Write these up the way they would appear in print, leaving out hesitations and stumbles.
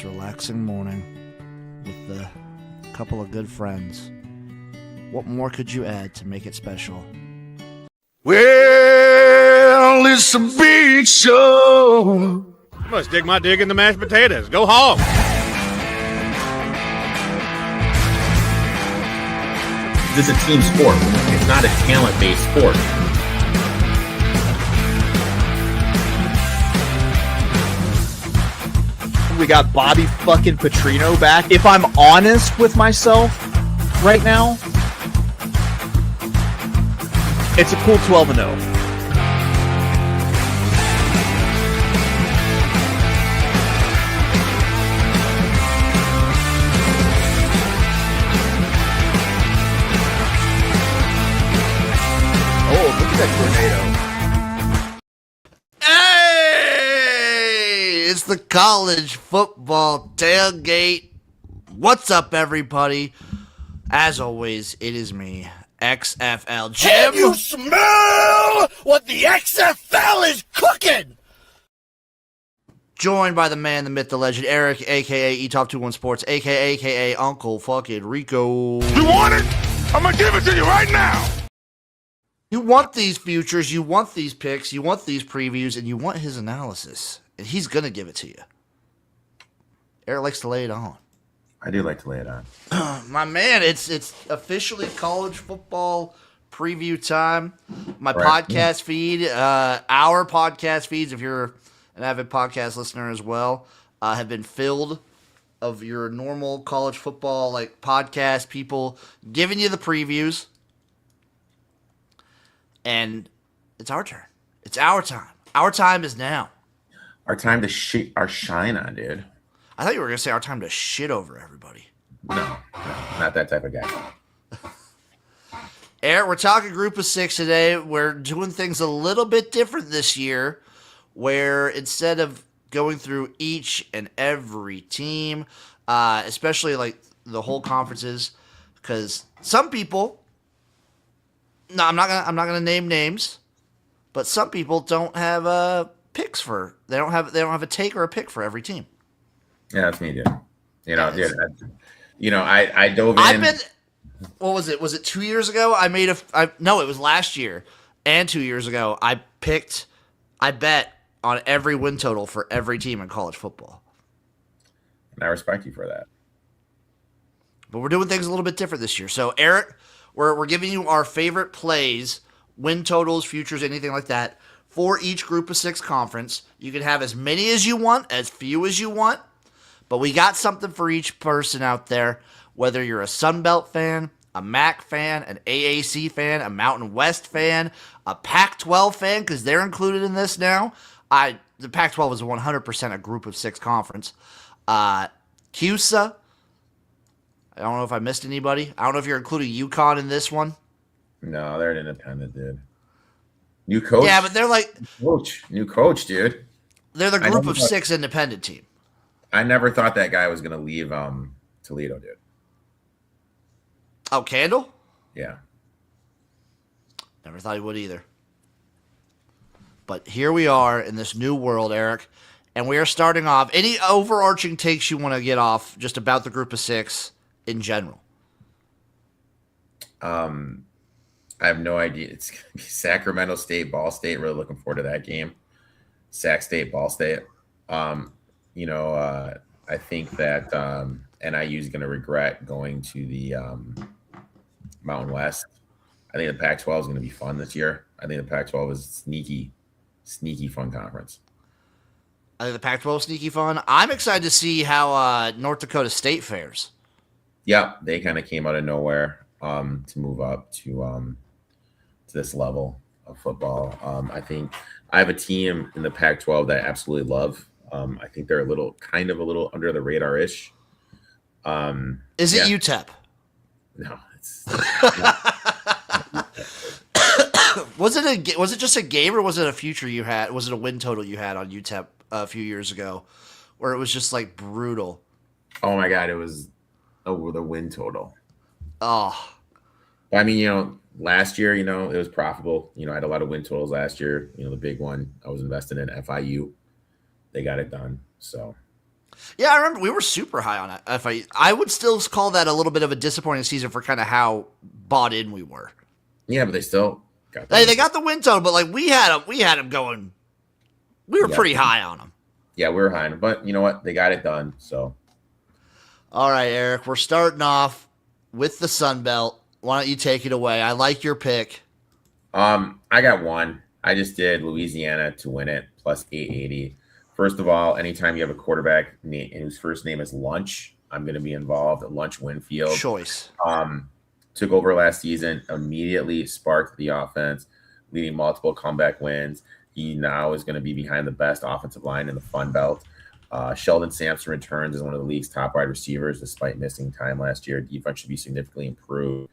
this relaxing morning with a couple of good friends. What more could you add to make it special? Well, it's a big show. Must dig my dig in the mashed potatoes. Go hog. This is a team sport. It's not a talent-based sport. We got Bobby fucking Petrino back. If I'm honest with myself right now, it's a cool 12-0. Oh, look at that tornado. Hey! It's the College Football Tailgate. What's up, everybody? As always, it is me, XFL Jim. Can you smell what the XFL is cooking? Joined by the man, the myth, the legend, Eric, a.k.a. eTop21 Sports, a.k.a. Uncle fucking Ricco. You want it? I'm gonna give it to you right now. You want these futures, you want these picks, you want these previews, and you want his analysis. And he's going to give it to you. Eric likes to lay it on. I do like to lay it on. My man, it's officially college football preview time. My Right. podcast feed, our podcast feeds, if you're an avid podcast listener as well, have been filled of your normal college football like podcast people giving you the previews. And it's our turn. It's our time. Our time is now. Our time to shine on, dude. I thought you were going to say our time to shit over everybody. No, not that type of guy. Eric, we're talking group of six today. We're doing things a little bit different this year, where instead of going through each and every team, especially like the whole conferences, because some people, no, I'm not gonna name names, but some people don't have picks for. They don't have a take or a pick for every team. Yeah, that's me, dude. You know, dude. I dove in. What was it? Was it 2 years ago? No, it was last year and 2 years ago. I bet on every win total for every team in college football. And I respect you for that. But we're doing things a little bit different this year. So, Eric, we're giving you our favorite plays, win totals, futures, anything like that, for each group of six conference. You can have as many as you want, as few as you want, but we got something for each person out there, whether you're a Sun Belt fan, a MAC fan, an AAC fan, a Mountain West fan, a Pac-12 fan, because they're included in this now. The Pac-12 is 100% a group of six conference. CUSA. I don't know if I missed anybody. I don't know if you're including UConn in this one. No, they're an independent, dude. New coach. Yeah, but they're like new coach, dude. They're the group of six independent team. I never thought that guy was gonna leave Toledo, dude. Oh, Candle? Yeah. Never thought he would either. But here we are in this new world, Eric, and we are starting off. Any overarching takes you want to get off just about the group of six in general? I have no idea. It's gonna be Sacramento State, Ball State. Really looking forward to that game. Sac State, Ball State. I think that NIU is going to regret going to the Mountain West. I think the Pac-12 is going to be fun this year. I think the Pac-12 is sneaky fun conference. I think the Pac-12 is sneaky fun. I'm excited to see how North Dakota State fares. Yeah, they kind of came out of nowhere to move up to this level of football. I think I have a team in the Pac-12 that I absolutely love. I think they're a little under the radar-ish. Is it UTEP? No, it's Was it just a game, or was it a future you had? Was it a win total you had on UTEP a few years ago, where it was just like brutal? Oh my God, it was over the win total. Oh, I mean, last year, it was profitable. I had a lot of win totals last year. The big one I was invested in, FIU. They got it done. So Yeah, I remember we were super high on it. I would still call that a little bit of a disappointing season for kind of how bought in we were. Yeah, but they still got. They got the win total, but like we had them going. We were pretty high on them. Yeah, we were high on them, but you know what? They got it done. So, all right, Eric, we're starting off with the Sun Belt. Why don't you take it away? I like your pick. I got one. I just did Louisiana to win it plus 880. First of all, anytime you have a quarterback whose first name is Lunch, I'm going to be involved. Lunch Winfield. Choice. Took over last season, immediately sparked the offense, leading multiple comeback wins. He now is going to be behind the best offensive line in the Fun Belt. Sheldon Sampson returns as one of the league's top wide receivers despite missing time last year. Defense should be significantly improved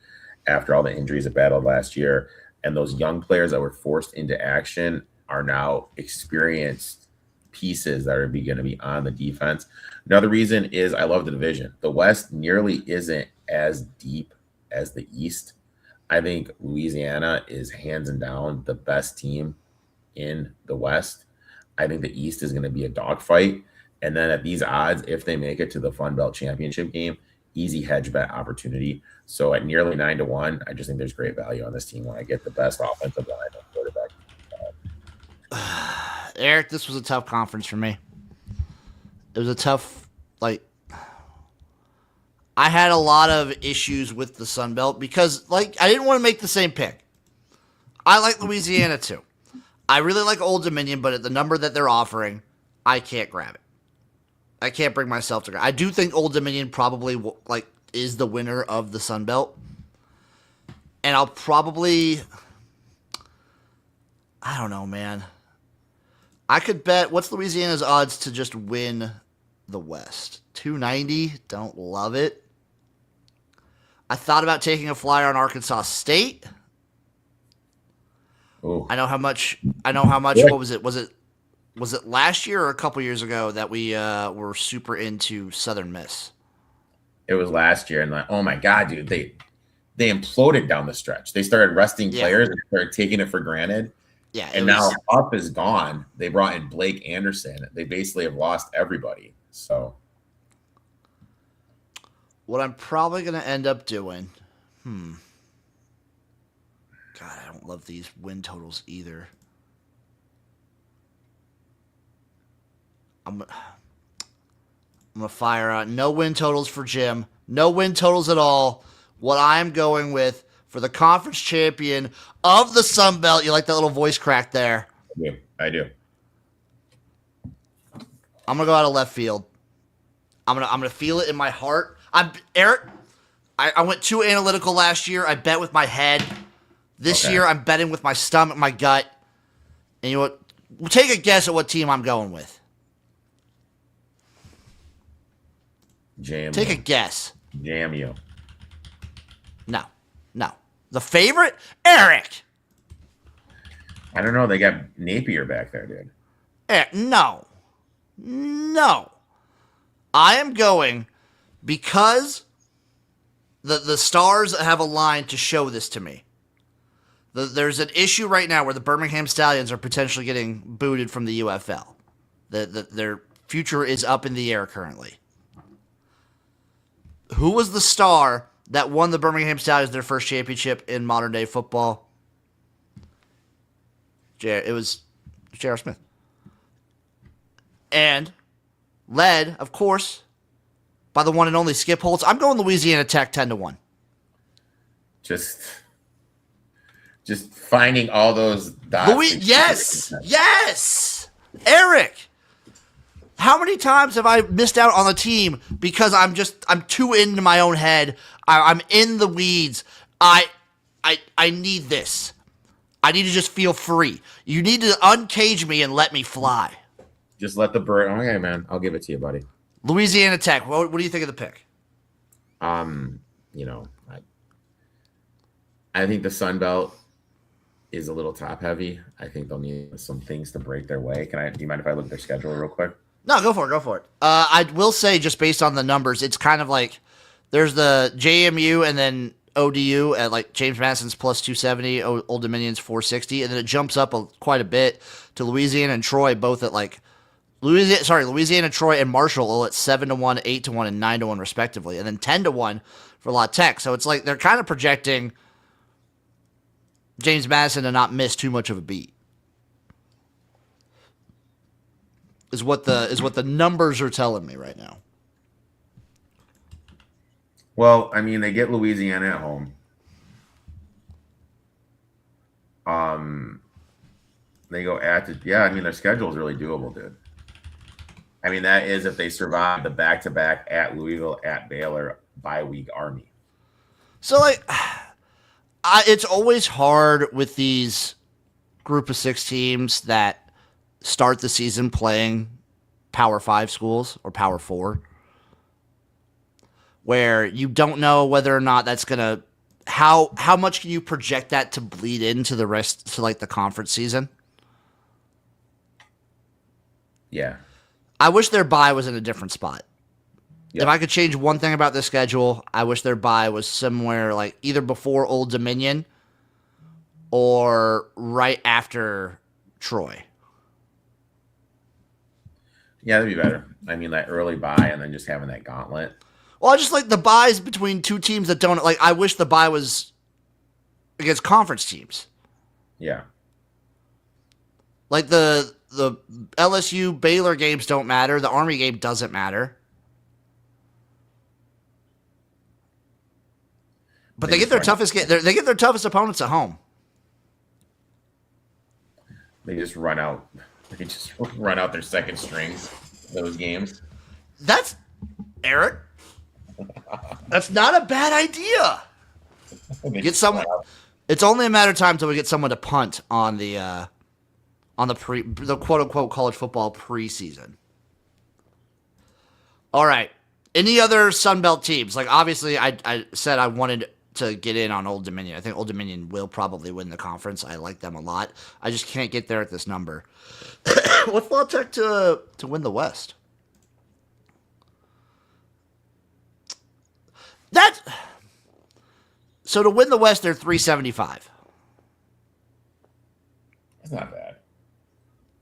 after all the injuries it battled last year. And those young players that were forced into action are now experienced pieces that are going to be on the defense. Another reason is I love the division. The West nearly isn't as deep as the East. I think Louisiana is hands and down the best team in the West. I think the East is going to be a dogfight. And then at these odds, if they make it to the Fun Belt Championship game, easy hedge bet opportunity. So at nearly 9-1, I just think there's great value on this team when I get the best offensive line and quarterback. Eric, this was a tough conference for me. It was a tough, I had a lot of issues with the Sun Belt because, I didn't want to make the same pick. I like Louisiana too. I really like Old Dominion, but at the number that they're offering, I can't grab it. I can't bring myself to grab it. I do think Old Dominion probably, is the winner of the Sun Belt. And I'll probably, I don't know, man. I could bet, what's Louisiana's odds to just win the West? 290. Don't love it. I thought about taking a flyer on Arkansas State. Ooh. I know how much. What was it? Was it last year or a couple years ago that we were super into Southern Miss? It was last year, and oh my god, dude, they imploded down the stretch. They started resting players and started taking it for granted. Yeah, and now Up is gone. They brought in Blake Anderson. They basically have lost everybody. So, what I'm probably going to end up doing, God, I don't love these win totals either. I'm going to fire out no win totals for Jim. No win totals at all. What I'm going with for the conference champion of the Sun Belt. You like that little voice crack there? I do. I'm going to go out of left field. I'm gonna feel it in my heart. Eric, I went too analytical last year. I bet with my head. This year, I'm betting with my stomach, my gut. And you know what? We'll take a guess at what team I'm going with. Take a guess. JMU. No. The favorite? Eric. I don't know. They got Napier back there, dude. Eric, no. I am going because the stars have aligned to show this to me. There's an issue right now where the Birmingham Stallions are potentially getting booted from the UFL. Their future is up in the air currently. Who was the star that won the Birmingham Stallions their first championship in modern day football? It was J.R. Smith. And led, of course, by the one and only Skip Holtz. I'm going Louisiana Tech 10-1. Just finding all those dots. Yes, Eric. How many times have I missed out on the team because I'm too into my own head? I'm in the weeds. I need this. I need to just feel free. You need to uncage me and let me fly. Just let the bird. Okay, man. I'll give it to you, buddy. Louisiana Tech. What do you think of the pick? I think the Sun Belt is a little top heavy. I think they'll need some things to break their way. Do you mind if I look at their schedule real quick? No, go for it. I will say, just based on the numbers, it's kind of like there's the JMU and then ODU at like James Madison's plus 270, Old Dominion's 460, and then it jumps up quite a bit to Louisiana and Troy, both at like Louisiana, Troy, and Marshall all at 7-1, 8-1, and 9-1 respectively, and then 10-1 for La Tech. So it's like they're kind of projecting James Madison to not miss too much of a beat. Is what the numbers are telling me right now. Well, I mean, they get Louisiana at home. They go I mean, their schedule is really doable, dude. I mean, that is if they survive the back-to-back at Louisville, at Baylor, bye-week Army. So, like, it's always hard with these group of 6 teams that start the season playing Power 5 schools or Power 4, where you don't know whether or not that's going to how much can you project that to bleed into the rest to like the conference season? Yeah. I wish their bye was in a different spot. Yep. If I could change one thing about this schedule, I wish their bye was somewhere like either before Old Dominion or right after Troy. Yeah, that'd be better. I mean, that early bye and then just having that gauntlet. Well, I just like the buys between two teams that don't like. I wish the bye was against conference teams. Yeah. Like the LSU Baylor games don't matter. The Army game doesn't matter. But they get their toughest they get their toughest opponents at home. They just run out. They just run out their second strings. Those games. That's Eric. That's not a bad idea. Get someone. It's only a matter of time until we get someone to punt on the quote unquote college football preseason. All right. Any other Sun Belt teams? Like obviously, I said I wanted to get in on Old Dominion. I think Old Dominion will probably win the conference. I like them a lot. I just can't get there at this number. What's La Tech to win the West? So to win the West, they're 375. That's not bad.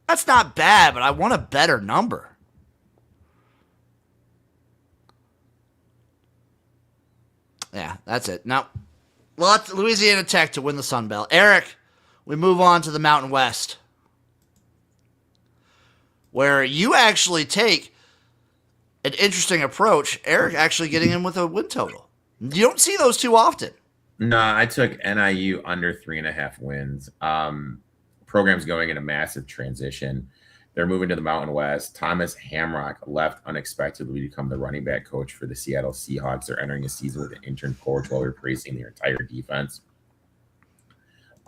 That's not bad, but I want a better number. Yeah, that's it. Now, Louisiana Tech to win the Sun Belt. Eric, we move on to the Mountain West, where you actually take an interesting approach. Eric actually getting in with a win total. You don't see those too often. No, I took NIU under 3.5 wins. Program's going in a massive transition. They're moving to the Mountain West. Thomas Hamrock left unexpectedly to become the running back coach for the Seattle Seahawks. They're entering a season with an intern coach while replacing their entire defense.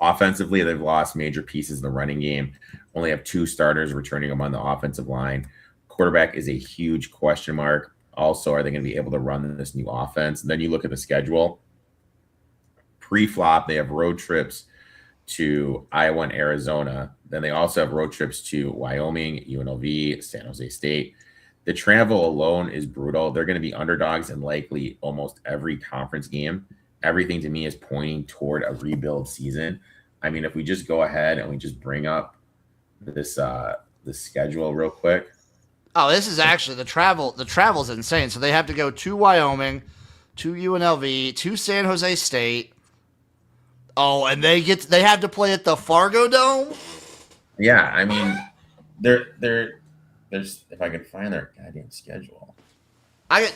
Offensively, they've lost major pieces in the running game. Only have 2 starters returning them on the offensive line. Quarterback is a huge question mark. Also, are they going to be able to run this new offense? And then you look at the schedule. Pre-flop, they have road trips to Iowa and Arizona. Then they also have road trips to Wyoming, UNLV, San Jose State. The travel alone is brutal. They're going to be underdogs in likely almost every conference game. Everything to me is pointing toward a rebuild season. I mean, if we just go ahead and we just bring up this the schedule real quick. Oh, this is actually the travel. The travel's insane. So they have to go to Wyoming, to UNLV, to San Jose State. Oh, and they have to play at the Fargo Dome? Yeah, I mean, there's if I can find their goddamn schedule.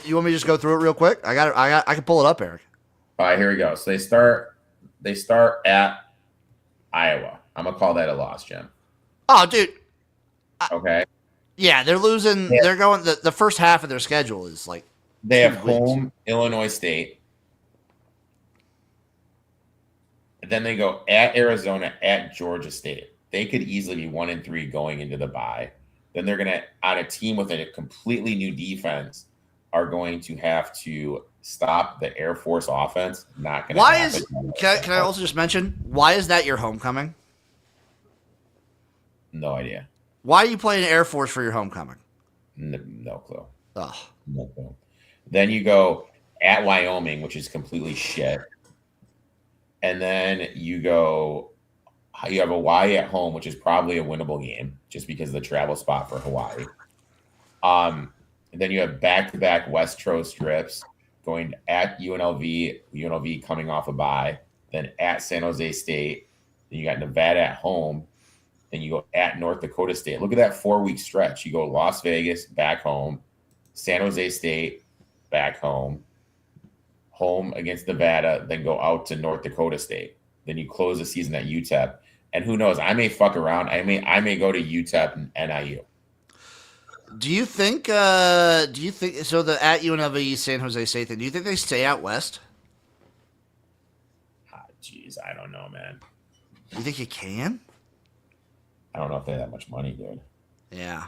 You want me to just go through it real quick? I can pull it up, Eric. All right, here we go. So they start at Iowa. I'm gonna call that a loss, Jim. Oh, dude. Okay. Yeah, they're losing. Yeah. They're going. The first half of their schedule is like they have home Illinois State. Then they go at Arizona, at Georgia State. They could easily be 1-3 going into the bye. Then they're gonna, on a team with a completely new defense, are going to have to stop the Air Force offense. Not gonna. Why is? Can I also just mention why is that your homecoming? No idea. Why are you playing Air Force for your homecoming? No clue. Ugh. No clue. Then you go at Wyoming, which is completely shit. And then you have Hawaii at home, which is probably a winnable game just because of the travel spot for Hawaii. And then you have back-to-back West Coast trips going at UNLV coming off a bye, then at San Jose State, then you got Nevada at home, then you go at North Dakota State. Look at that 4-week stretch. You go Las Vegas, back home, San Jose State, back home, home against Nevada, then go out to North Dakota State. Then you close the season at UTEP. And who knows? I may fuck around. I may go to UTEP and NIU. Do you think so? The at UNLV San Jose State thing. Do you think they stay out west? Jeez, I don't know, man. Do you think you can? I don't know if they have that much money, dude. Yeah.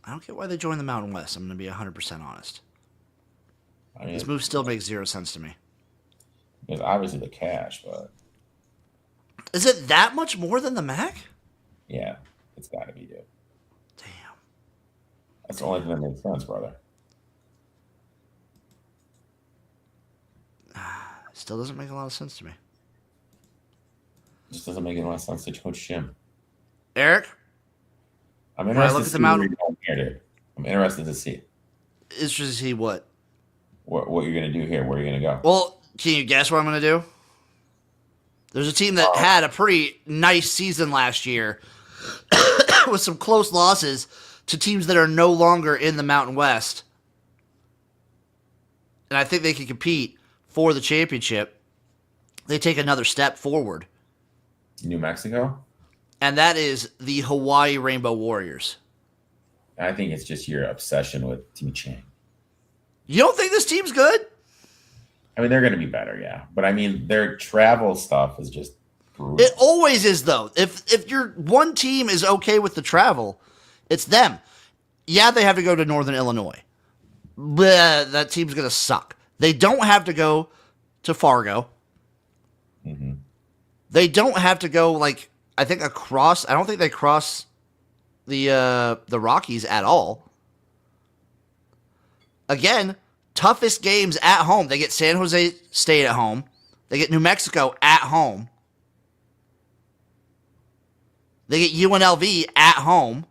I don't get why they joined the Mountain West. I'm going to be 100% honest. I mean, This move still makes zero sense to me. It's obviously the cash, but Is it that much more than the MAC? yeah, it's got to be, dude. Damn. That's the only thing that makes sense, brother. Still doesn't make a lot of sense to me. It just doesn't make any sense to Coach Jim. Eric, I'm when I interested look to at the see where Mountain, you're going here, dude. I'm interested to see it's just to see what. what you're going to do here. Where you're going to go. Well, can you guess what I'm going to do? There's a team that had a pretty nice season last year with some close losses to teams that are no longer in the Mountain West. And I think they can compete for the championship. They take another step forward. New Mexico? And that is the Hawaii Rainbow Warriors. I think it's just your obsession with Timmy Chang. You don't think this team's good? I mean, they're going to be better, yeah. But I mean, their travel stuff is just brutal. It always is, though. If your one team is okay with the travel, it's them. Yeah, they have to go to Northern Illinois. But that team's going to suck. They don't have to go to Fargo. Mm-hmm. They don't have to go, I think across. I don't think they cross the Rockies at all. Again, toughest games at home. They get San Jose State at home. They get New Mexico at home. They get UNLV at home.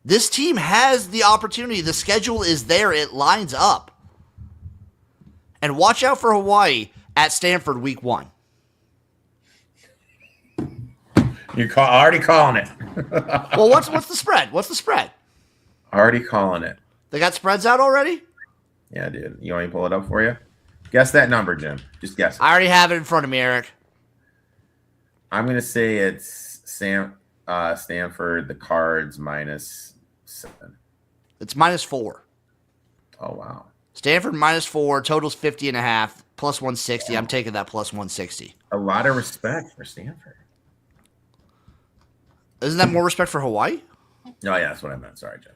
This team has the opportunity. The schedule is there. It lines up. And watch out for Hawaii at Stanford week 1. You're already calling it. Well, what's the spread? What's the spread? Already calling it. They got spreads out already? Yeah, dude. You want me to pull it up for you? Guess that number, Jim. Just guess it. I already have it in front of me, Eric. I'm going to say it's Stanford, the Cards, -7. It's -4. Oh, wow. Stanford -4, totals 50.5, plus 160. I'm taking that plus 160. A lot of respect for Stanford. Isn't that more respect for Hawaii? No, yeah, that's what I meant. Sorry, Jim.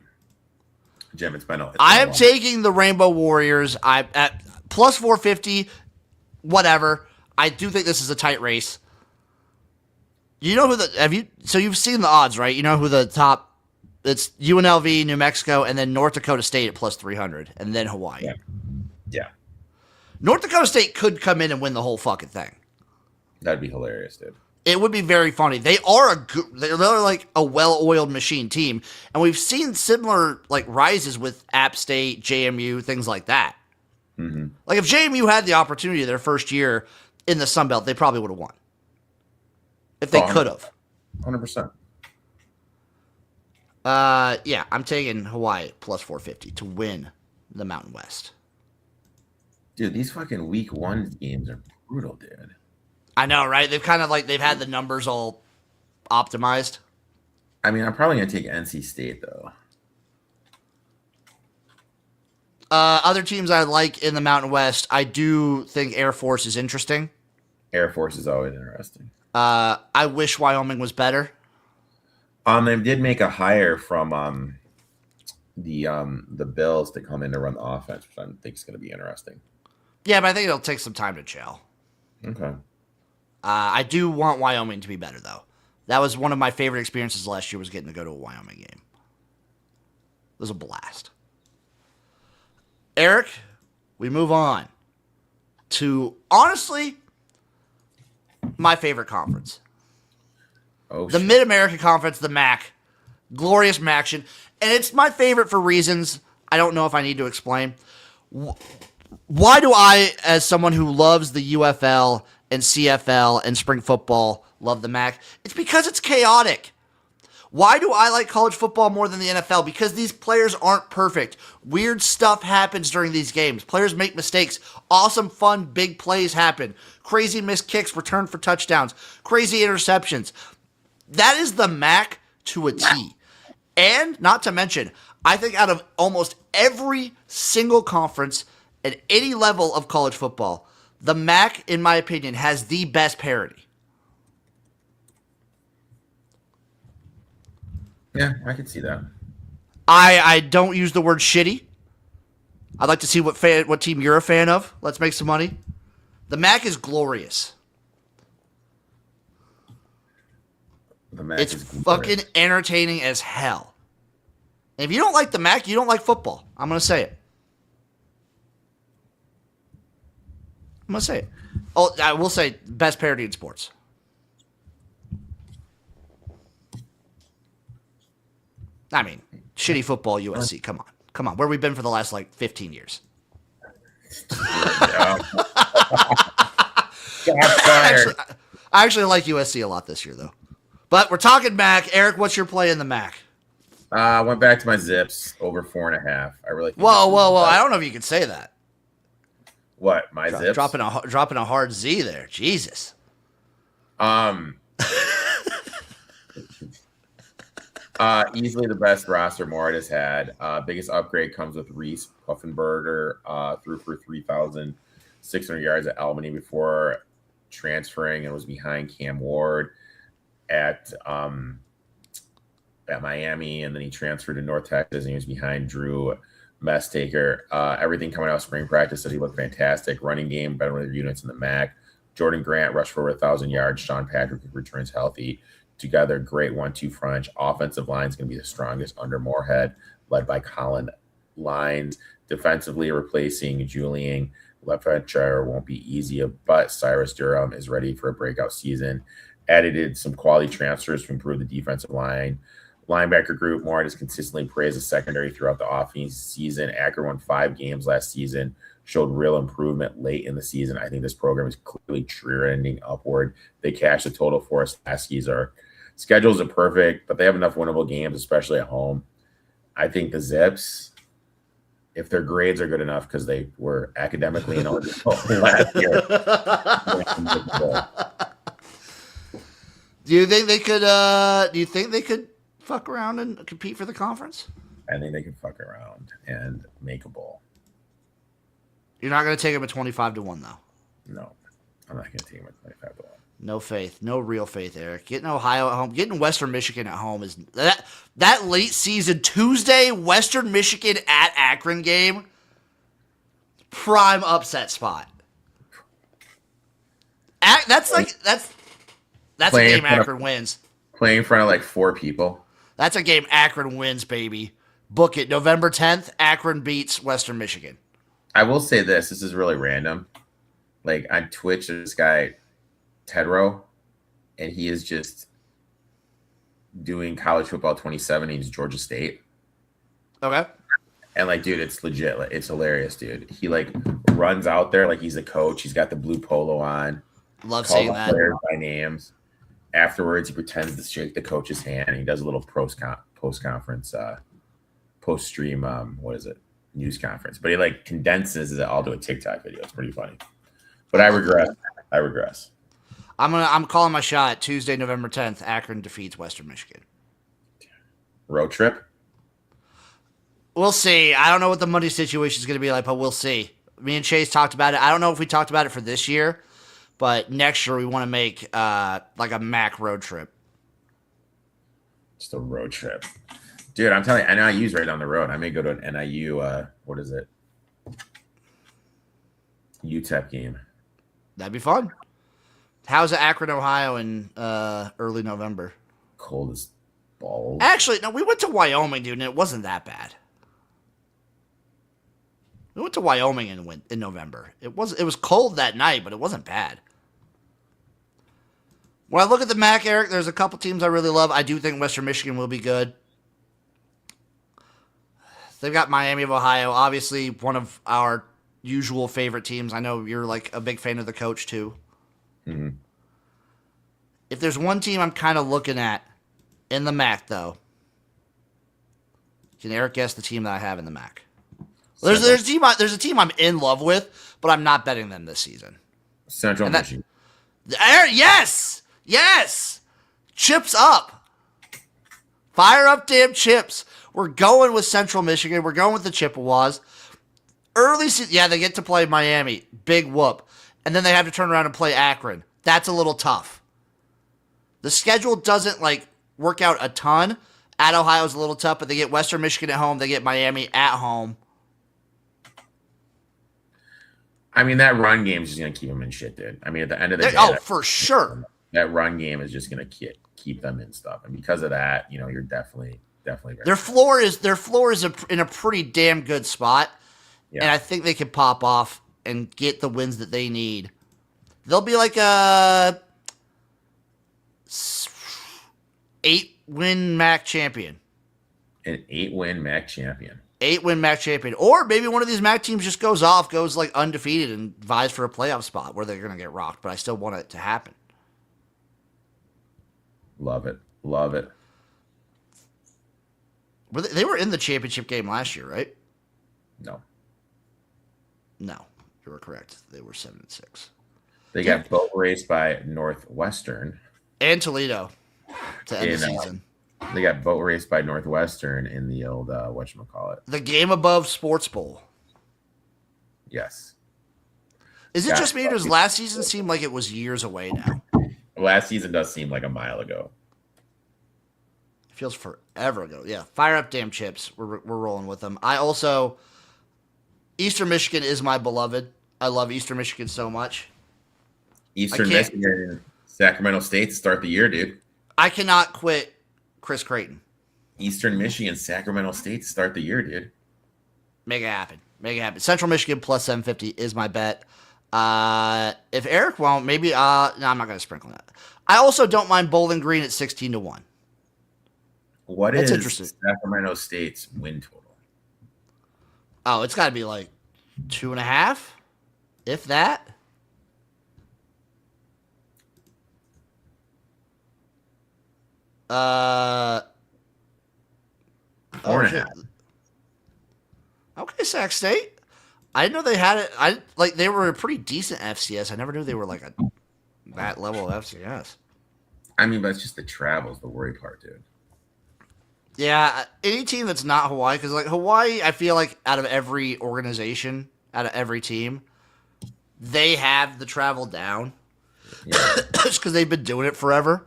Jim, it's been a I am while. taking the Rainbow Warriors. I at plus 450, whatever. I do think this is a tight race. You know who you've seen the odds, right? You know who the top, it's UNLV, New Mexico, and then North Dakota State at plus 300, and then Hawaii. Yeah. North Dakota State could come in and win the whole fucking thing. That'd be hilarious, dude. It would be very funny. They're like a well-oiled machine team, and we've seen similar rises with App State, JMU, things like that. Mm-hmm. Like if JMU had the opportunity their first year in the Sun Belt, they probably would have won. If they could have. 100%. Yeah, I'm taking Hawaii plus 450 to win the Mountain West. Dude, these fucking week 1 games are brutal, dude. I know, right? They've kind of they've had the numbers all optimized. I mean, I'm probably going to take NC State, though. Other teams I like in the Mountain West, I do think Air Force is interesting. Air Force is always interesting. I wish Wyoming was better. They did make a hire from the Bills to come in to run the offense, which I think is going to be interesting. Yeah, but I think it'll take some time to gel. Okay. I do want Wyoming to be better, though. That was one of my favorite experiences last year, was getting to go to a Wyoming game. It was a blast. Eric, we move on to, honestly, my favorite conference. Oh, The Mid-American Conference, the MAC. Glorious Maction. And it's my favorite for reasons I don't know if I need to explain. Why do I, as someone who loves the UFL and CFL and spring football, love the MAC? It's because it's chaotic. Why do I like college football more than the NFL? Because these players aren't perfect. Weird stuff happens during these games. Players make mistakes. Awesome, fun, big plays happen. Crazy missed kicks, return for touchdowns. Crazy interceptions. That is the MAC to a T. And, not to mention, I think out of almost every single conference at any level of college football, the MAC, in my opinion, has the best parity. Yeah, I can see that. I don't use the word shitty. I'd like to see what team you're a fan of. Let's make some money. The MAC is glorious. The MAC It's is glorious. fucking entertaining as hell. And if you don't like the MAC, you don't like football. I'm going to say it. Oh, I will say best parody in sports. I mean, shitty football USC. Come on. Where we been for the last 15 years? I actually like USC a lot this year, though. But we're talking MAC. Eric, what's your play in the MAC? I went back to my Zips over 4.5. I really think Whoa! I don't know if you can say that. What, my Zips? Dropping a hard Z there. Jesus. Easily the best roster Mort has had. Biggest upgrade comes with Reese Puffenberger, threw for 3,600 yards at Albany before transferring and was behind Cam Ward at Miami, and then he transferred to North Texas and he was behind Drew Mestaker. Everything coming out of spring practice said he looked fantastic. Running game, better with units in the MAC. Jordan Grant rushed for over 1,000 yards. Sean Patrick returns healthy. Together, great 1-2 front. Offensive line is going to be the strongest under Moorhead, led by Colin Lines. Defensively, replacing Julian Lefetcher won't be easy, but Cyrus Durham is ready for a breakout season. Added some quality transfers to improve the defensive line. Linebacker group, Moorhead has consistently praised the secondary throughout the offense season. Akron won 5 games last season, showed real improvement late in the season. I think this program is clearly trending upward. They cashed the total for us last season. Schedules are perfect, but they have enough winnable games, especially at home. I think the Zips, if their grades are good enough, because they were academically ineligible last year. Do you think they could fuck around and compete for the conference? I think they can fuck around and make a bowl. You're not going to take them at 25-1, though. No, I'm not going to take them at 25-1. No faith, no real faith, Eric. Getting Ohio at home, getting Western Michigan at home is that late season Tuesday Western Michigan at Akron game. Prime upset spot. That's a game Akron wins. Playing in front of 4 people. That's a game Akron wins, baby. Book it. November 10th, Akron beats Western Michigan. I will say this is really random. On Twitch, there's this guy, Tedro, and he is just doing college football 2017. He's Georgia State. Okay. And dude, it's legit. It's hilarious, dude. He runs out there like he's a coach. He's got the blue polo on. Love seeing that. Players by names. Afterwards, he pretends to shake the coach's hand. And he does a little post-conference, post-stream, news conference. But he condenses it all to a TikTok video. It's pretty funny. But I regress. I'm calling my shot. Tuesday, November 10th, Akron defeats Western Michigan. Road trip? We'll see. I don't know what the money situation is going to be like, but we'll see. Me and Chase talked about it. I don't know if we talked about it for this year, but next year we want to make a MAC road trip. Just a road trip. Dude, I'm telling you, NIU's right down the road. I may go to an NIU, UTEP game. That'd be fun. How's Akron, Ohio in early November? Cold as balls. Actually, no, we went to Wyoming, dude, and it wasn't that bad. We went to Wyoming in November. It was cold that night, but it wasn't bad. When I look at the MAC, Eric, there's a couple teams I really love. I do think Western Michigan will be good. They've got Miami of Ohio, obviously one of our usual favorite teams. I know you're like a big fan of the coach too. Mhm. If there's one team I'm kind of looking at in the MAC, though, can Eric guess the team that I have in the MAC? Well, there's a team I'm in love with, but I'm not betting them this season. Central Michigan. Yes! Yes! Chips up. Fire up damn chips. We're going with Central Michigan. We're going with the Chippewas. Early season, yeah, they get to play Miami. Big whoop. And then they have to turn around and play Akron. That's a little tough. The schedule doesn't, like, work out a ton. At Ohio's a little tough, but they get Western Michigan at home. They get Miami at home. I mean, that run game is just going to keep them in shit, dude. I mean, at the end of the day, For sure. That run game is just going to keep them in stuff. And because of that, you're definitely very Their floor is in a pretty damn good spot. Yeah. And I think they can pop off and get the wins that they need. They'll be like a 8-win MAC champion. An 8-win MAC champion. 8-win MAC champion. Or maybe one of these MAC teams just goes like undefeated and vies for a playoff spot where they're going to get rocked. But I still want it to happen. Love it. Love it. They were in the championship game last year, right? No. No, you were correct. They were 7-6. They got boat raced by Northwestern. And Toledo to end the season. They got boat raced by Northwestern in the old, whatchamacallit. The game above Sports Bowl. Yes. Is it just me or does last season seem like it was years away now? Last season does seem like a mile ago. It feels forever ago. Yeah, fire up damn chips. We're rolling with them. Eastern Michigan is my beloved. I love Eastern Michigan so much. Eastern Michigan, Sacramento State to start the year, dude. I cannot quit Chris Creighton. Eastern Michigan, Sacramento State to start the year, dude. Make it happen. Make it happen. Central Michigan plus 750 is my bet. If Eric won't, maybe. No, I'm not going to sprinkle that. I also don't mind Bowling Green at 16-1. That's interesting. Sacramento State's win total? Oh, it's got to be like 2.5, if that. Four and a half. Okay, Sac State. I didn't know they had it. They were a pretty decent FCS. I never knew they were like that level of FCS. I mean, but it's just the travel's the worry part, dude. Yeah, any team that's not Hawaii, because like Hawaii, I feel like out of every organization, out of every team, they have the travel down. Yeah. Just because they've been doing it forever.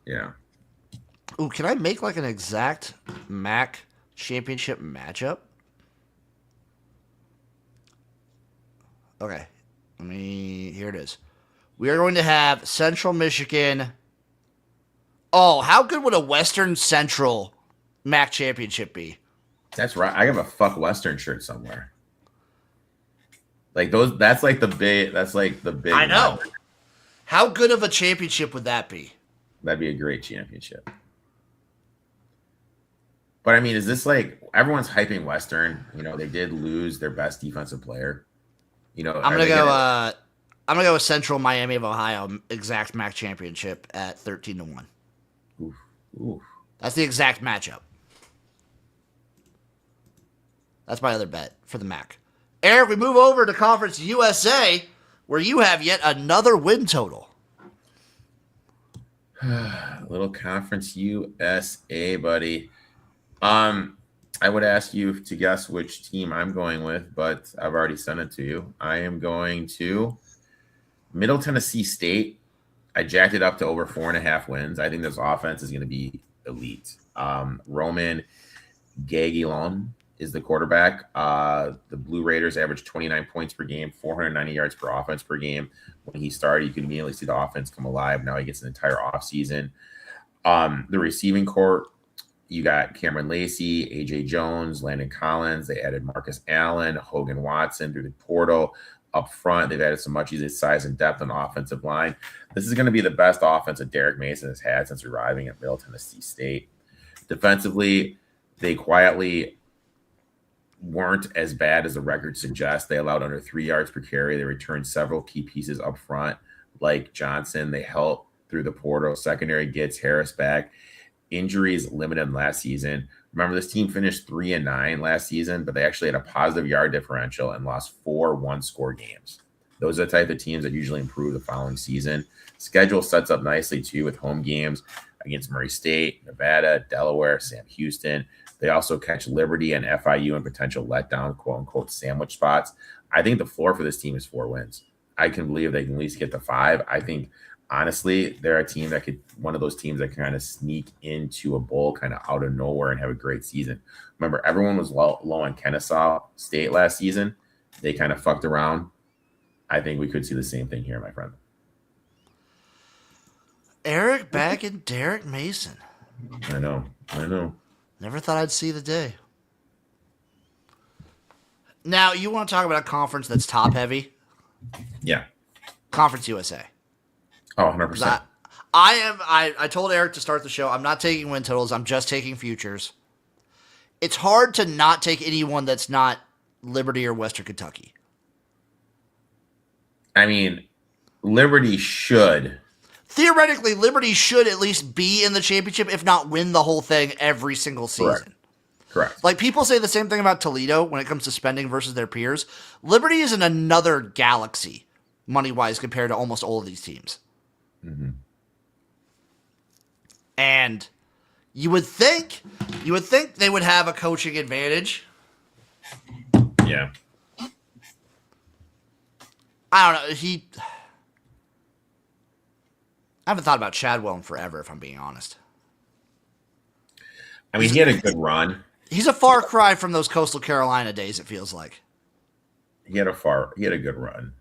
Yeah. Ooh, can I make like an exact MAC championship matchup? Okay. Here it is. We are going to have Central Michigan. Oh, how good would a Western Central MAC championship be? That's right. I have a fuck Western shirt somewhere. Like those, that's like the big. I know. How good of a championship would that be? That'd be a great championship. But I mean, is this like everyone's hyping Western? They did lose their best defensive player. I'm gonna go with Central Miami of Ohio exact MAC championship at 13-1. Oof. That's the exact matchup. That's my other bet for the MAC. Eric, we move over to Conference USA, where you have yet another win total. Little Conference USA, buddy. I would ask you to guess which team I'm going with, but I've already sent it to you. I am going to Middle Tennessee State. I jacked it up to over 4.5 wins. I think this offense is going to be elite. Roman Gagilon is the quarterback. The Blue Raiders averaged 29 points per game, 490 yards per offense per game. When he started, you could immediately see the offense come alive. Now he gets an entire offseason. The receiving corps, you got Cameron Lacey, A.J. Jones, Landon Collins. They added Marcus Allen, Hogan Watson through the portal. Up front, they've added some much easier size and depth on the offensive line. This is going to be the best offense that Derek Mason has had since arriving at Middle Tennessee State. Defensively, they quietly weren't as bad as the record suggests. They allowed under 3 yards per carry. They returned several key pieces up front, like Johnson. They helped through the portal. Secondary gets Harris back. Injuries limited them last season. Remember, this team finished 3-9 last season, but they actually had a positive yard differential and lost 4 one-score games. Those are the type of teams that usually improve the following season. Schedule sets up nicely, too, with home games against Murray State, Nevada, Delaware, Sam Houston. They also catch Liberty and FIU in potential letdown, quote-unquote, sandwich spots. I think the floor for this team is 4 wins. I can believe they can at least get to 5. I think, honestly, they're a team that could – one of those teams that can kind of sneak into a bowl kind of out of nowhere and have a great season. Remember, everyone was low on Kennesaw State last season. They kind of fucked around. I think we could see the same thing here, my friend. Eric back and Derek Mason. I know. Never thought I'd see the day. Now, you want to talk about a conference that's top heavy? Yeah. Conference USA. Oh, 100%. I told Eric to start the show, I'm not taking win totals, I'm just taking futures. It's hard to not take anyone that's not Liberty or Western Kentucky. I mean, Liberty should. Theoretically, Liberty should at least be in the championship, if not win the whole thing every single season. Correct. Like, people say the same thing about Toledo when it comes to spending versus their peers. Liberty is in another galaxy, money-wise, compared to almost all of these teams. Mm-hmm. And you would think they would have a coaching advantage. Yeah. I don't know. I haven't thought about Chadwell in forever, if I'm being honest. I mean, he had a good run. He's a far cry from those Coastal Carolina days, it feels like. He had a good run,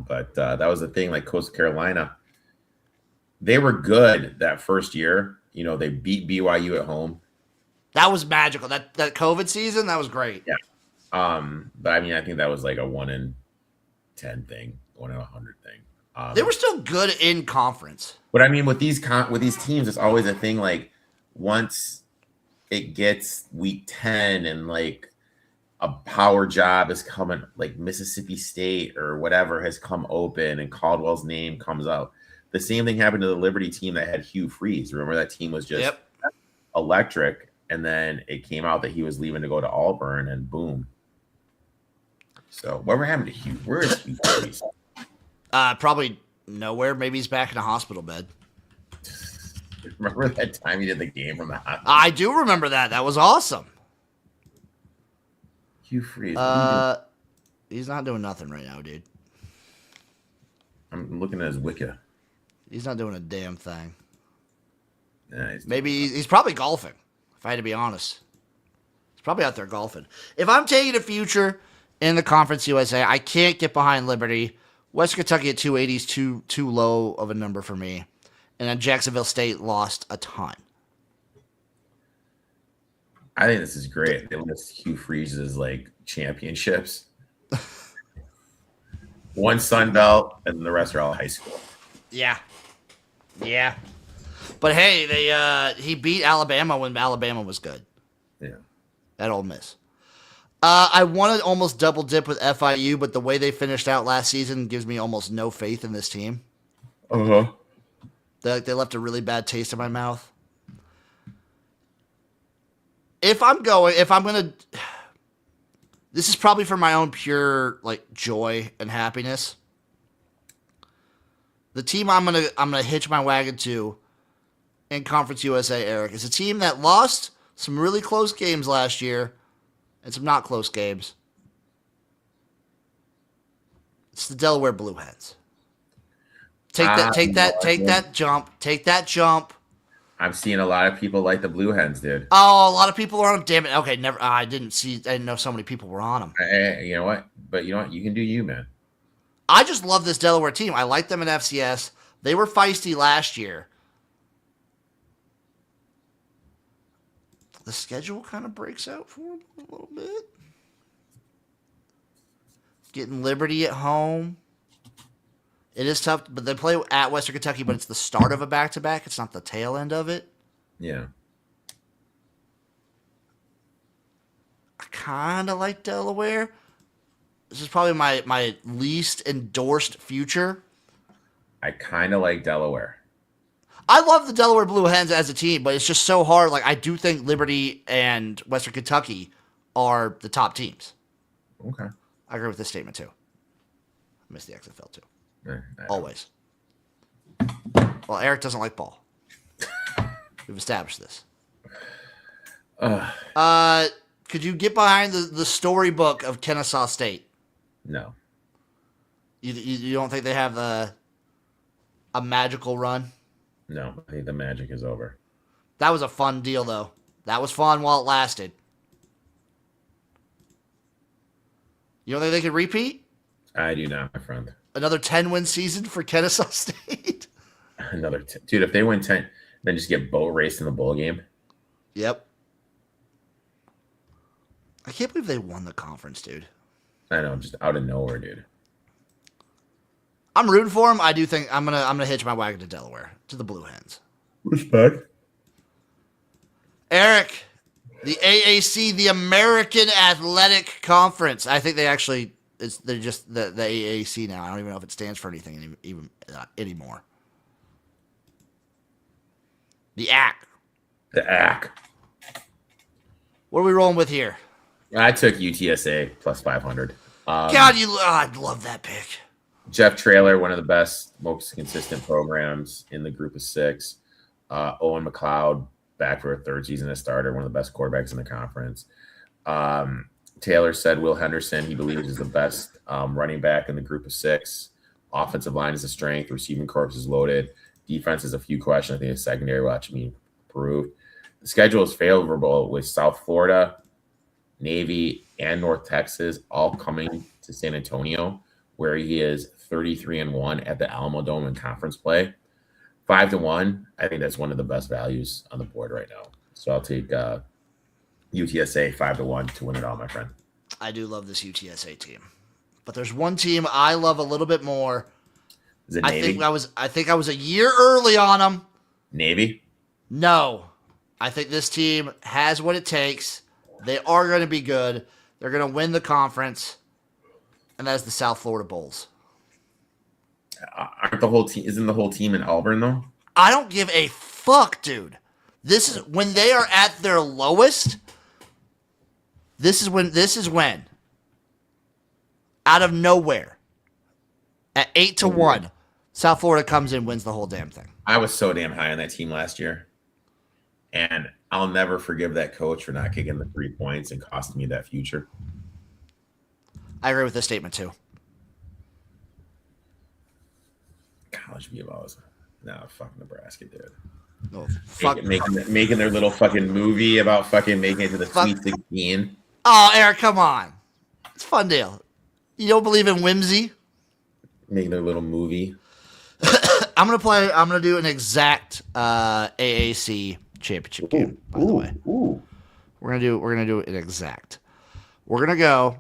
but that was the thing. Like Coastal Carolina, they were good that first year. They beat BYU at home. That was magical. That COVID season, that was great. Yeah. But I mean, I think that was like a 1 in 10 thing, 1 in 100 thing. They were still good in conference. But I mean, with these teams, it's always a thing. Like once it gets week 10 and like a power job is coming, like Mississippi State or whatever has come open and Caldwell's name comes out. The same thing happened to the Liberty team that had Hugh Freeze. Remember that team was just electric, and then it came out that he was leaving to go to Auburn, and boom. So whatever happened to Hugh? Where is Hugh Freeze? Probably nowhere. Maybe he's back in a hospital bed. Remember that time he did the game from the hospital? I do remember that. That was awesome. Hugh Freeze. He's not doing nothing right now, dude. I'm looking at his wiki. He's not doing a damn thing. Yeah, Maybe he's probably golfing, if I had to be honest. He's probably out there golfing. If I'm taking a future in the Conference USA, I can't get behind Liberty. West Kentucky at 280 is too low of a number for me. And then Jacksonville State lost a ton. I think this is great. They list Hugh Freeze's like championships. One Sun Belt, and the rest are all high school. Yeah. But hey, he beat Alabama when Alabama was good. Yeah. At Ole Miss. I want to almost double dip with FIU, but the way they finished out last season gives me almost no faith in this team. Uh-huh. They left a really bad taste in my mouth. If I'm gonna, this is probably for my own pure like joy and happiness. The team I'm gonna hitch my wagon to in Conference USA, Eric, is a team that lost some really close games last year and some not close games. It's the Delaware Blue Hens. Take that jump. I'm seeing a lot of people like the Blue Hens, dude. Oh, a lot of people are on them. Damn it. Okay, never. I didn't know so many people were on them. You know what? But you know what? You can do you, man. I just love this Delaware team. I like them in FCS. They were feisty last year. The schedule kind of breaks out for them a little bit. Getting Liberty at home. It is tough, but they play at Western Kentucky, but it's the start of a back-to-back. It's not the tail end of it. Yeah. I kind of like Delaware. This is probably my least endorsed future. I kind of like Delaware. I love the Delaware Blue Hens as a team, but it's just so hard. Like, I do think Liberty and Western Kentucky are the top teams. Okay. I agree with this statement, too. I miss the XFL, too. I Always. Well, Eric doesn't like ball. We've established this. Could you get behind the storybook of Kennesaw State? No. You don't think they have a magical run? No, I think the magic is over. That was a fun deal, though. That was fun while it lasted. You don't think they could repeat? I do not, my friend. Another 10-win season for Kennesaw State? Another dude, if they win 10, then just get boat raced in the bowl game. Yep. I can't believe they won the conference, dude. I know, just out of nowhere, dude. I'm rooting for them. I do think I'm gonna hitch my wagon to Delaware, to the Blue Hens. Respect. Eric, the AAC, the American Athletic Conference. I think they're just the AAC now. I don't even know if it stands for anything even anymore. The ACC. The ACC. What are we rolling with here? I took UTSA plus 500. God, I love that pick. Jeff Traylor, one of the best, most consistent programs in the group of 6. Owen McLeod, back for a third season as starter, one of the best quarterbacks in the conference. Taylor said Will Henderson, he believes, is the best running back in the group of 6. Offensive line is a strength. Receiving corps is loaded. Defense is a few questions. I think the secondary will actually be improved. The schedule is favorable with South Florida, Navy, and North Texas all coming to San Antonio, where he is 33-1 at the Alamo Dome in conference play. 5-1. I think that's one of the best values on the board right now. So I'll take UTSA 5-1 to win it all, my friend. I do love this UTSA team, but there's one team I love a little bit more. Is it Navy? I think I was a year early on them. Navy? No, I think this team has what it takes. They are going to be good. They're going to win the conference, and that's the South Florida Bulls. Aren't the whole team? Isn't the whole team in Auburn though? I don't give a fuck, dude. This is when they are at their lowest. This is when. Out of nowhere, at 8-1, South Florida comes in, wins the whole damn thing. I was so damn high on that team last year, and I'll never forgive that coach for not kicking the 3 points and costing me that future. I agree with this statement too. College B-balls. No, fuck Nebraska, dude. Oh, fuck. Making their little fucking movie about fucking making it to the Sweet 16. Oh, Eric, come on. It's a fun deal. You don't believe in whimsy? Making their little movie. I'm gonna do an exact AAC championship game, by the way. We're gonna do an exact. We're gonna go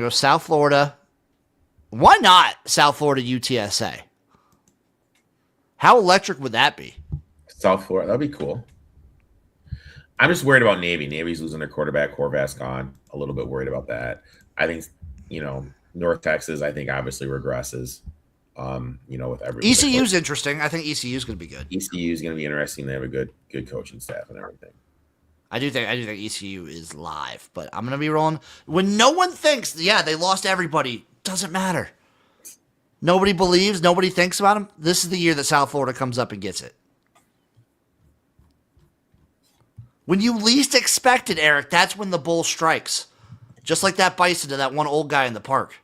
South Florida. Why not South Florida UTSA? How electric would that be? South Florida, that'd be cool. I'm just worried about Navy. Navy's losing their quarterback. Horvath's gone. A little bit worried about that. I think, North Texas, I think obviously regresses. With everything. ECU's interesting. I think ECU's going to be good. ECU is going to be interesting. They have a good coaching staff and everything. I do think ECU is live, but I'm going to be rolling when no one thinks. Yeah, they lost everybody. Doesn't matter. Nobody believes. Nobody thinks about them. This is the year that South Florida comes up and gets it. When you least expect it, Eric, that's when the bull strikes. Just like that bison to that one old guy in the park.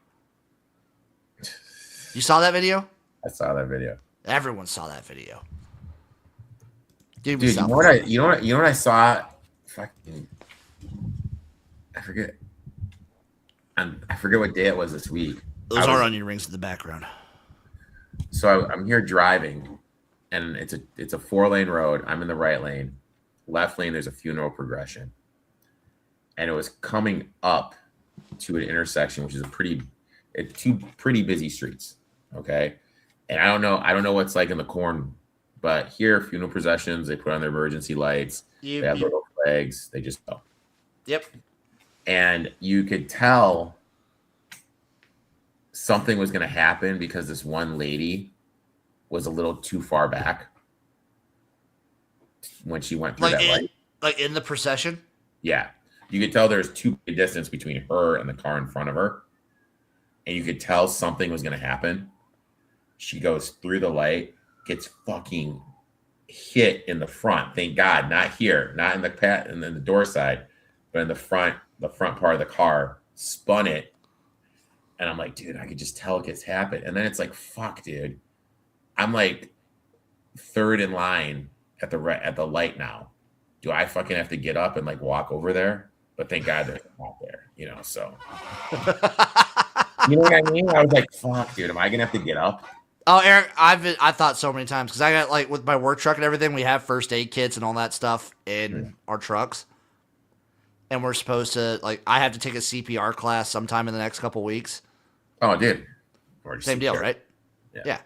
You saw that video? I saw that video. Everyone saw that video. Dude, you know what I saw? Fucking, I forget. I forget what day it was this week. Those are onion rings in the background. So I'm here driving, and it's a 4-lane road. I'm in the right lane. Left lane, there's a funeral progression. And it was coming up to an intersection, which is two pretty busy streets. Okay. And I don't know what's like in the corn, but here, funeral processions, they put on their emergency lights. They have little flags. They just go. Yep. And you could tell something was going to happen because this one lady was a little too far back when she went through that light. Like in the procession? Yeah. You could tell there's too big distance between her and the car in front of her. And you could tell something was going to happen. She goes through the light, gets fucking hit in the front. Thank God, not here, not in the and then the door side, but in the front part of the car, spun it. And I'm like, dude, I could just tell it gets happened. And then it's like, fuck, dude. I'm like third in line at the light now. Do I fucking have to get up and like walk over there? But thank God there's not there, so. You know what I mean? I was like, fuck, dude, am I gonna have to get up? Oh, Eric, I thought so many times because I got like with my work truck and everything, we have first aid kits and all that stuff in our trucks, and we're supposed to I have to take a CPR class sometime in the next couple weeks. Oh, dude, same deal, right? Yeah.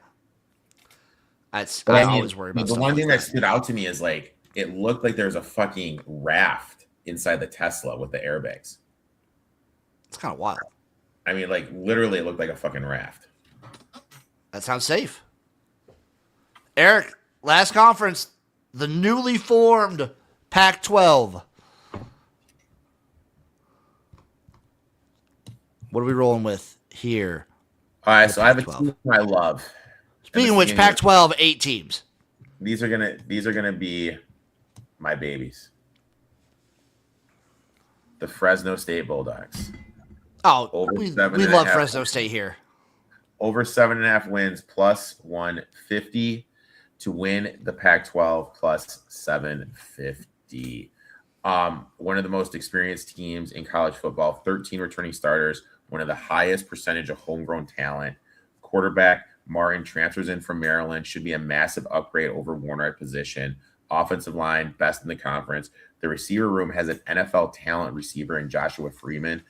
I always worry about the stuff one thing like that stood out to me is like it looked like there's a fucking raft inside the Tesla with the airbags. It's kind of wild. I mean, like literally, it looked like a fucking raft. That sounds safe. Eric, last conference, the newly formed Pac-12. What are we rolling with here? All right, so I have a team I love. Speaking of which, Pac-12, 8 teams. These are gonna be my babies. The Fresno State Bulldogs. Oh, we love Fresno State here. Over 7.5 wins plus 150 to win the Pac-12 plus 750. One of the most experienced teams in college football, 13 returning starters, one of the highest percentage of homegrown talent. Quarterback Martin transfers in from Maryland, should be a massive upgrade over Warner at position. Offensive line, best in the conference. The receiver room has an NFL talent receiver in Joshua Freeman,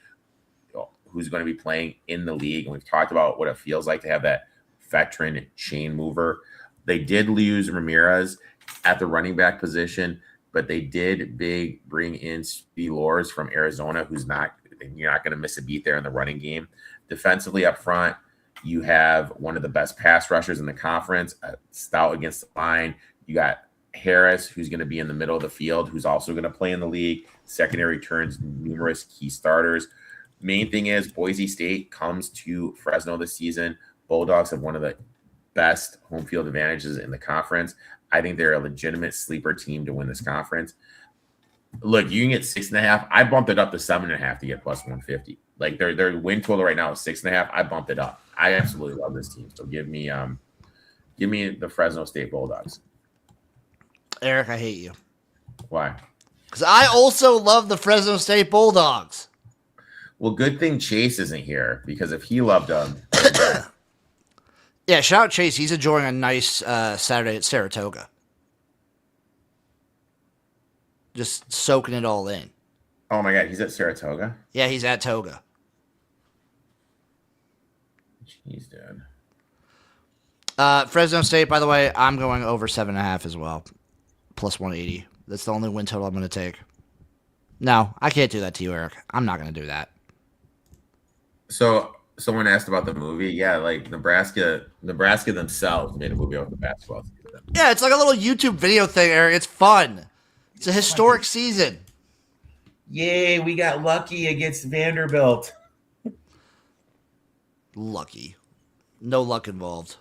who's going to be playing in the league. And we've talked about what it feels like to have that veteran chain mover. They did lose Ramirez at the running back position, but they did bring in Speedy Lors from Arizona, you're not going to miss a beat there in the running game. Defensively up front, you have one of the best pass rushers in the conference, stout against the line. You got Harris, who's going to be in the middle of the field, who's also going to play in the league. Secondary turns numerous key starters. Main thing is Boise State comes to Fresno this season. Bulldogs have one of the best home field advantages in the conference. I think they're a legitimate sleeper team to win this conference. Look, you can get 6.5. I bumped it up to 7.5 to get plus 150. Like their win total right now is 6.5. I bumped it up. I absolutely love this team. So give me the Fresno State Bulldogs. Eric, I hate you. Why? Because I also love the Fresno State Bulldogs. Well, good thing Chase isn't here, because if he loved them. Yeah, shout out Chase. He's enjoying a nice Saturday at Saratoga. Just soaking it all in. Oh my God, he's at Saratoga? Yeah, he's at Toga. Jeez, dude. Fresno State, by the way, I'm going over 7.5 as well. Plus 180. That's the only win total I'm going to take. No, I can't do that to you, Eric. I'm not going to do that. So someone asked about the movie. Yeah, like Nebraska themselves made a movie about the basketball season. Yeah, it's like a little YouTube video thing, Eric. It's fun. It's a historic season. Yay, we got lucky against Vanderbilt. Lucky. No luck involved.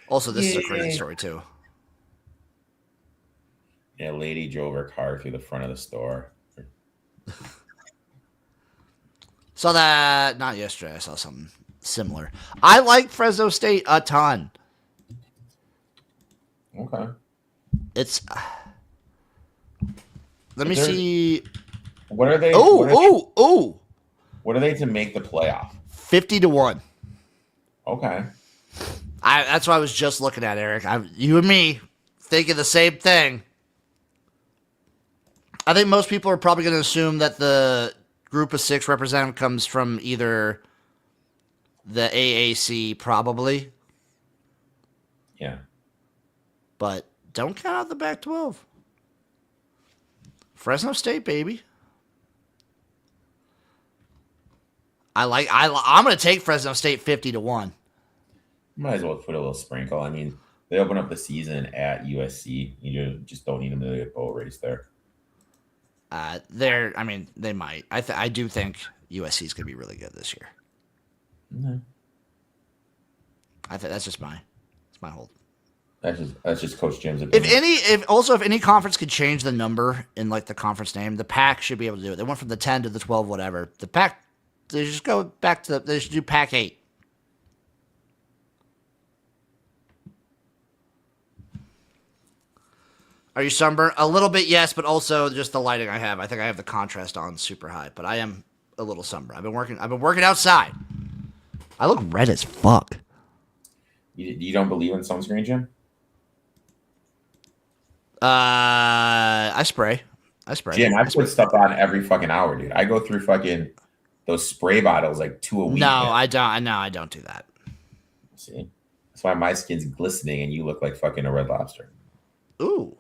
Also, this is a crazy story, too. Yeah, a lady drove her car through the front of the store. Saw that, not yesterday. I saw something similar. I like Fresno State a ton. Okay. It's... Let me see. What are they? Oh! What are they to make the playoff? 50-1. Okay. That's what I was just looking at, Eric. You and me thinking the same thing. I think most people are probably going to assume that the group of 6 representative comes from either the AAC, probably. Yeah. But don't count out the Pac-12. Fresno State, baby. I'm going to take Fresno State 50-1. Might as well put a little sprinkle. I mean, they open up the season at USC. You just don't need them to get a boat race there. They might. I do think USC is going to be really good this year. Mm-hmm. I think that's my whole. That's just Coach Jim's opinion. If any conference could change the number in like the conference name, the Pac should be able to do it. They went from the 10 to the 12, whatever. The Pac, they just go back to they should do Pac 8. Are you sunburned? A little bit, yes, but also just the lighting I have. I think I have the contrast on super high, but I am a little sunburned. I've been working outside. I look red as fuck. You don't believe in sunscreen, Jim? I spray. Jim, I put stuff on every fucking hour, dude. I go through fucking those spray bottles like 2 a week. No, I don't. No, I don't do that. See, that's why my skin's glistening and you look like fucking a Red Lobster. Ooh.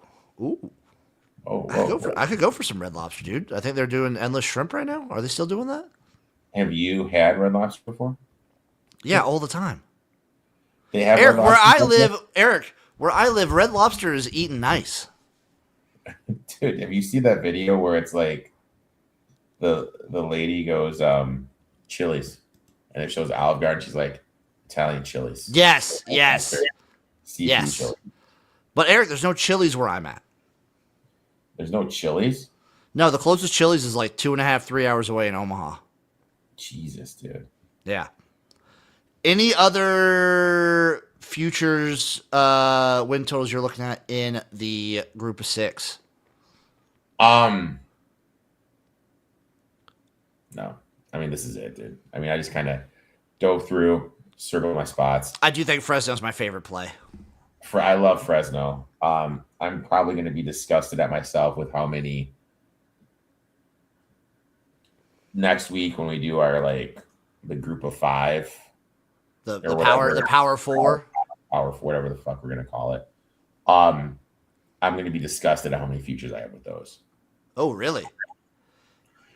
Oh, I could go for some Red Lobster, dude. I think they're doing endless shrimp right now. Are they still doing that? Have you had Red Lobster before? Yeah, all the time. They have Eric, Red Lobster where I live, Red Lobster is eating nice. Dude, have you seen that video where it's like the lady goes Chili's and it shows Olive Garden, she's like Italian Chili's. Yes. Seafood Yes. Chili. But Eric, there's no Chili's where I'm at. There's no Chili's? No, the closest Chili's is like 2.5, 3 hours away in Omaha. Jesus, dude. Yeah. Any other futures win totals you're looking at in the group of 6? No. I mean, this is it, dude. I mean, I just kind of dove through, circled my spots. I do think Fresno's my favorite play. I love Fresno. I'm probably going to be disgusted at myself with how many next week when we do our the group of 5, the power 4, whatever the fuck we're going to call it. I'm going to be disgusted at how many futures I have with those. Oh, really?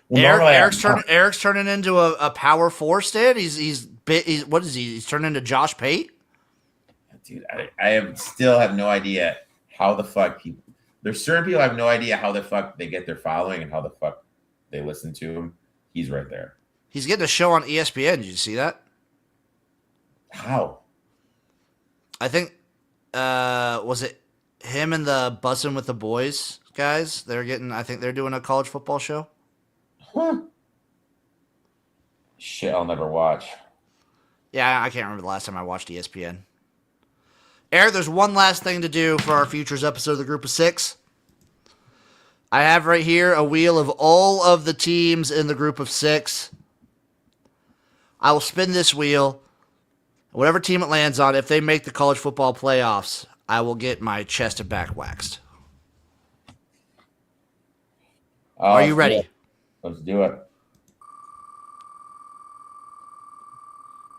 Well, Eric's turning into a power 4 stand. He's what is he? He's turning into Josh Pate. Dude, I still have no idea how the fuck people. There's certain people I have no idea how the fuck they get their following and how the fuck they listen to him. He's right there. He's getting a show on ESPN. Did you see that? How? I think was it him and the Bussin' with the Boys guys? I think they're doing a college football show. Huh. Shit, I'll never watch. Yeah, I can't remember the last time I watched ESPN. Eric, there's one last thing to do for our futures episode of the group of 6. I have right here a wheel of all of the teams in the group of 6. I will spin this wheel. Whatever team it lands on, if they make the college football playoffs, I will get my chest and back waxed. Are you ready? Let's do it.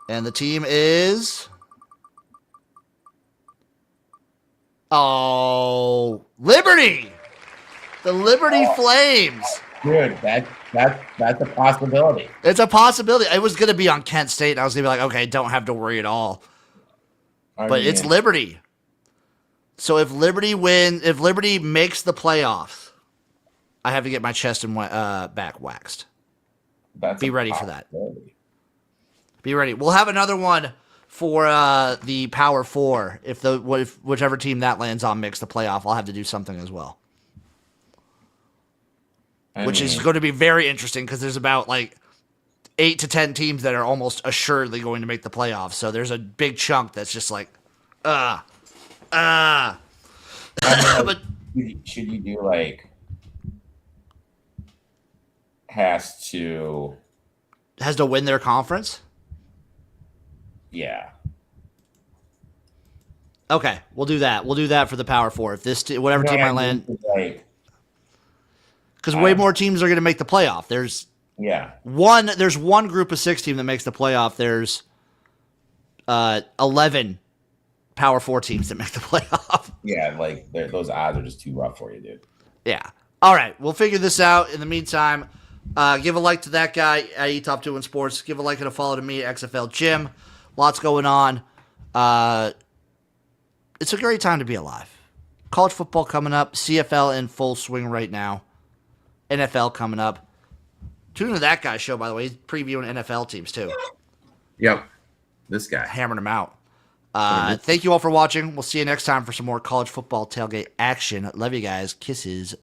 And the team is... Oh, Liberty! The Liberty Flames. Dude, that's a possibility. It's a possibility. It was going to be on Kent State, and I was going to be like, okay, don't have to worry at all. But it's Liberty. So if Liberty makes the playoffs, I have to get my chest and back waxed. Be ready for that. Be ready. We'll have another one for the Power 4. If whichever team that lands on makes the playoff, I'll have to do something as well. Which is going to be very interesting because there's about 8 to 10 teams that are almost assuredly going to make the playoffs. So there's a big chunk that's just but should you do has to win their conference? Yeah. Okay, we'll do that. We'll do that for the Power 4. If whatever team I land, because way more teams are going to make the playoff. There's one group of 6 team that makes the playoff. There's 11 Power 4 teams that make the playoff. Yeah, those odds are just too rough for you, dude. Yeah. All right, we'll figure this out. In the meantime, give a like to that guy at eTop2 Sports. Give a like and a follow to me at XFL Jim. Lots going on. It's a great time to be alive. College football coming up. CFL in full swing right now. NFL coming up. Tune into that guy's show, by the way. He's previewing NFL teams, too. Yep. This guy. Hammering them out. Thank you all for watching. We'll see you next time for some more college football tailgate action. Love you guys. Kisses.